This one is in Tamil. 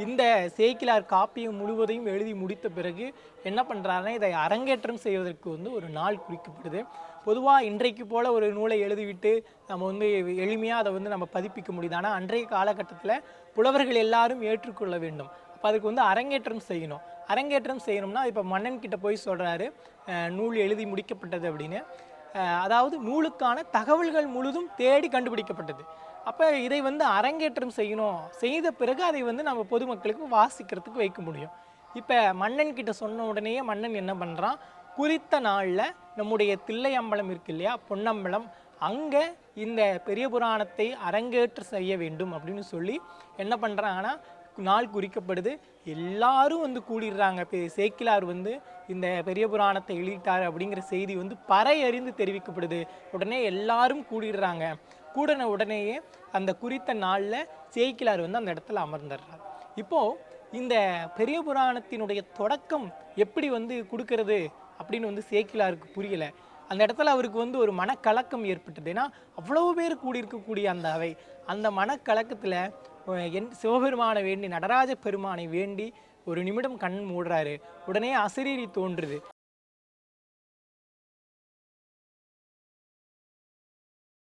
இந்த சேக்கிலார் காப்பியம் முழுவதையும் எழுதி முடித்த பிறகு என்ன பண்ணுறாருன்னா, இதை அரங்கேற்றம் செய்வதற்கு வந்து ஒரு நாள் குறிக்கப்படுது. பொதுவாக இன்றைக்கு போல் ஒரு நூலை எழுதிவிட்டு நம்ம வந்து எளிமையாக அதை வந்து நம்ம பதிப்பிக்க முடியுது. ஆனால் அன்றைய காலகட்டத்தில் புலவர்கள் எல்லாரும் ஏற்றுக்கொள்ள வேண்டும். அப்போ அதுக்கு வந்து அரங்கேற்றம் செய்யணும். அரங்கேற்றம் செய்யணும்னா இப்போ மன்னன் கிட்ட போய் சொல்கிறாரு, நூல் எழுதி முடிக்கப்பட்டது அப்படின்னு. அதாவது நூலுக்கான தகவல்கள் முழுதும் தேடி கண்டுபிடிக்கப்பட்டது. அப்போ இதை வந்து அரங்கேற்றம் செய்யணும். செய்த பிறகு அதை வந்து நம்ம பொதுமக்களுக்கு வாசிக்கிறதுக்கு வைக்க முடியும். இப்போ மன்னன் கிட்ட சொன்ன உடனேயே மன்னன் என்ன பண்ணுறான், குறித்த நாளில் நம்முடைய தில்லை அம்பலம் இருக்கு இல்லையா, பொன்னம்பலம், அங்கே இந்த பெரிய புராணத்தை அரங்கேற்று செய்ய வேண்டும் அப்படின்னு சொல்லி என்ன பண்ணுறாங்கன்னா நாள் குறிக்கப்படுது. எல்லாரும் வந்து கூடிடுறாங்க. சேக்கிலார் வந்து இந்த பெரிய புராணத்தை எழுதிட்டார் அப்படிங்கிற செய்தி வந்து பறை அறிந்து தெரிவிக்கப்படுது. உடனே எல்லாரும் கூடிடுறாங்க. கூடின உடனேயே அந்த குறித்த நாளில் சேக்கிலார் வந்து அந்த இடத்துல அமர்ந்துடுறார். இப்போது இந்த பெரிய புராணத்தினுடைய தொடக்கம் எப்படி வந்து கொடுக்கறது அப்படின்னு வந்து சேக்கிலாருக்கு புரியலை. அந்த இடத்துல அவருக்கு வந்து ஒரு மனக்கலக்கம் ஏற்பட்டது. ஏன்னா அவ்வளவு பேர் கூடியிருக்கக்கூடிய அந்த அவை, அந்த மனக்கலக்கத்தில் சிவபெருமானை வேண்டி, நடராஜ பெருமானை வேண்டி ஒரு நிமிடம் கண் மூடுறாரு. உடனே அசரீரி தோன்றுது.